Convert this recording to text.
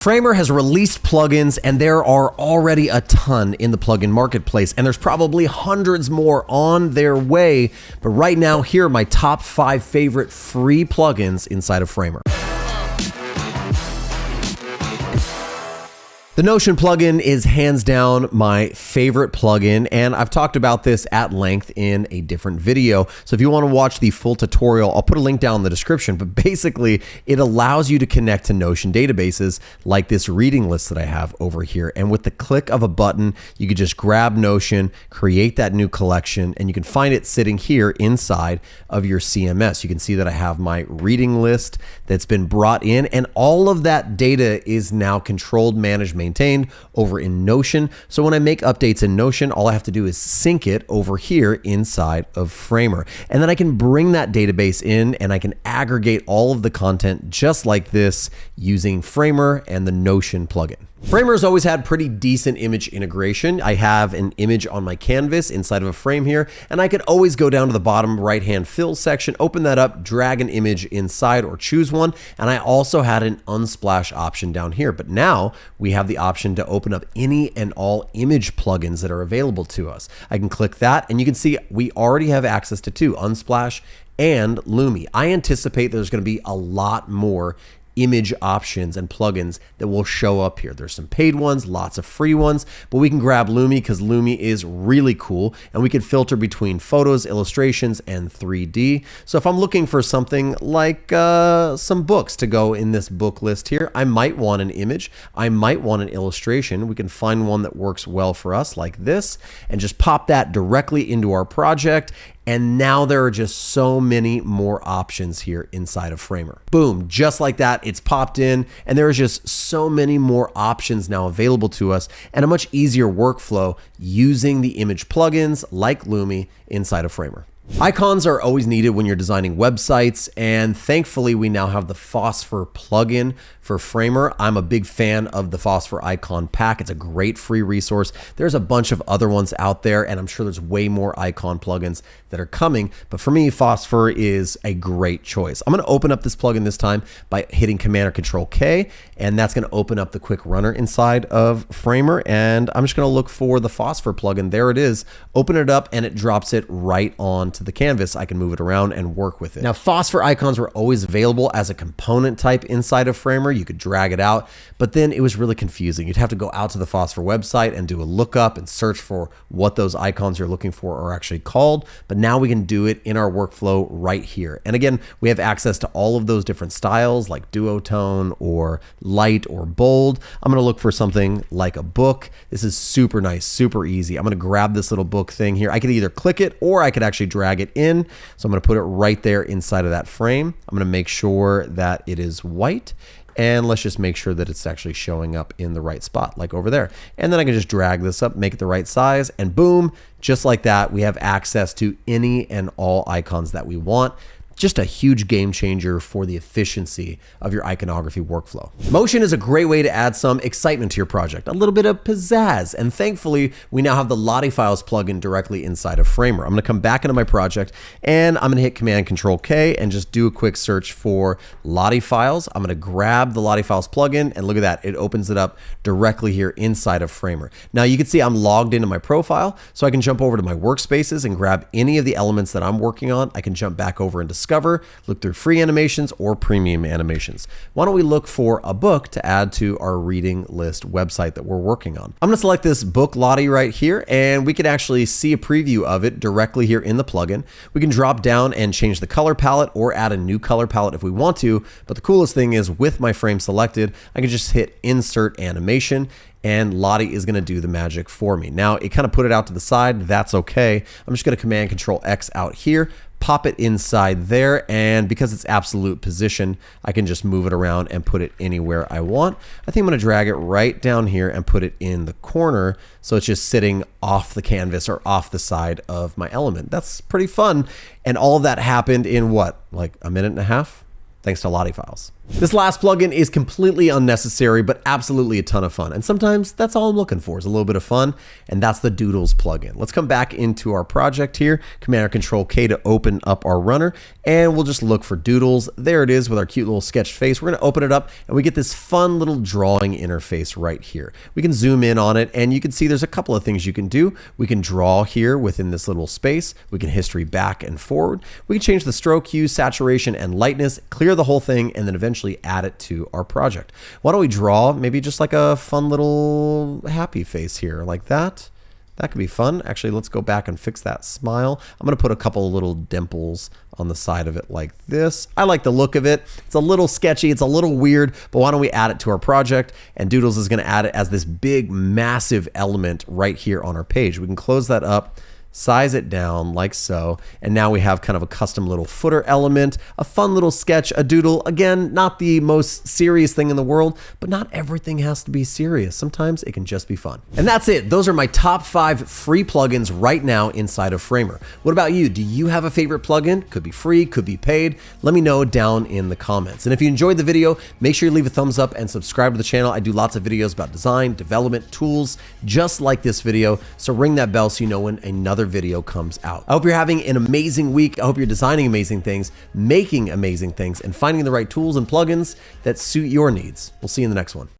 Framer has released plugins, and there are already a ton in the plugin marketplace, and there's probably hundreds more on their way. But right now, here are my top 5 favorite free plugins inside of Framer. The Notion plugin is hands down my favorite plugin, and I've talked about this at length in a different video. So if you want to watch the full tutorial, I'll put a link down in the description, but basically it allows you to connect to Notion databases like this reading list that I have over here. And with the click of a button, you could just grab Notion, create that new collection, and you can find it sitting here inside of your CMS. You can see that I have my reading list that's been brought in, and all of that data is now controlled, managed, maintained over in Notion. So when I make updates in Notion, all I have to do is sync it over here inside of Framer. And then I can bring that database in and I can aggregate all of the content just like this using Framer and the Notion plugin. Framer's always had pretty decent image integration. I have an image on my canvas inside of a frame here, and I could always go down to the bottom right-hand fill section, open that up, drag an image inside or choose one. And I also had an unsplash option down here, but now we have the option to open up any and all image plugins that are available to us. I can click that and you can see we already have access to 2, Unsplash and Lumi. I anticipate there's going to be a lot more image options and plugins that will show up here. There's some paid ones, lots of free ones, but we can grab Lumi because Lumi is really cool, and we can filter between photos, illustrations, and 3D. So if I'm looking for something like some books to go in this book list here, I might want an image, I might want an illustration. We can find one that works well for us like this and just pop that directly into our project. And now there are just so many more options here inside of Framer. Boom, just like that, it's popped in, and there is just so many more options now available to us and a much easier workflow using the image plugins like Lumi inside of Framer. Icons are always needed when you're designing websites, and thankfully we now have the Phosphor plugin for Framer. I'm a big fan of the Phosphor Icon pack. It's a great free resource. There's a bunch of other ones out there, and I'm sure there's way more icon plugins that are coming, but for me, Phosphor is a great choice. I'm gonna open up this plugin this time by hitting Command or Control K, and that's gonna open up the quick runner inside of Framer, and I'm just gonna look for the Phosphor plugin. There it is. Open it up, and it drops it right onto the canvas. I can move it around and work with it. Now, Phosphor icons were always available as a component type inside of Framer. You could drag it out, but then it was really confusing. You'd have to go out to the Phosphor website and do a lookup and search for what those icons you're looking for are actually called. But now we can do it in our workflow right here. And again, we have access to all of those different styles like duotone or light or bold. I'm gonna look for something like a book. This is super nice, super easy. I'm gonna grab this little book thing here. I could either click it or I could actually drag it in. So I'm gonna put it right there inside of that frame. I'm gonna make sure that it is white, and let's just make sure that it's actually showing up in the right spot, like over there. And then I can just drag this up, make it the right size, and boom, just like that, we have access to any and all icons that we want. Just a huge game changer for the efficiency of your iconography workflow. Motion is a great way to add some excitement to your project, a little bit of pizzazz, and thankfully, we now have the LottieFiles plugin directly inside of Framer. I'm gonna come back into my project, and I'm gonna hit Command Control K and just do a quick search for LottieFiles. I'm gonna grab the LottieFiles plugin, and look at that, it opens it up directly here inside of Framer. Now you can see I'm logged into my profile, so I can jump over to my workspaces and grab any of the elements that I'm working on. I can jump back over and discover, look through free animations or premium animations. Why don't we look for a book to add to our reading list website that we're working on? I'm gonna select this book Lottie right here, and we can actually see a preview of it directly here in the plugin. We can drop down and change the color palette or add a new color palette if we want to, but the coolest thing is with my frame selected, I can just hit Insert Animation, and Lottie is gonna do the magic for me. Now, it kind of put it out to the side, that's okay. I'm just gonna Command Control X out here, pop it inside there, and because it's absolute position, I can just move it around and put it anywhere I want. I think I'm gonna drag it right down here and put it in the corner so it's just sitting off the canvas or off the side of my element. That's pretty fun, and all of that happened in what, like a minute and a half? Thanks to LottieFiles. This last plugin is completely unnecessary, but absolutely a ton of fun. And sometimes that's all I'm looking for is a little bit of fun, and that's the Doodles plugin. Let's come back into our project here, Command or Control K to open up our runner, and we'll just look for Doodles. There it is with our cute little sketch face. We're gonna open it up, and we get this fun little drawing interface right here. We can zoom in on it, and you can see there's a couple of things you can do. We can draw here within this little space. We can history back and forward. We can change the stroke hue, saturation, and lightness, clear the whole thing, and then eventually add it to our project. Why don't we draw maybe just like a fun little happy face here like that? That could be fun. Actually, let's go back and fix that smile. I'm gonna put a couple of little dimples on the side of it like this. I like the look of it. It's a little sketchy, it's a little weird, but why don't we add it to our project? And Doodles is gonna add it as this big, massive element right here on our page. We can close that up, size it down like so, and now we have kind of a custom little footer element, a fun little sketch, a doodle. Again, not the most serious thing in the world, but not everything has to be serious. Sometimes it can just be fun. And that's it. Those are my top 5 free plugins right now inside of Framer. What about you? Do you have a favorite plugin? Could be free, could be paid. Let me know down in the comments. And if you enjoyed the video, make sure you leave a thumbs up and subscribe to the channel. I do lots of videos about design, development, tools, just like this video. So ring that bell so you know when another video comes out. I hope you're having an amazing week. I hope you're designing amazing things, making amazing things, and finding the right tools and plugins that suit your needs. We'll see you in the next one.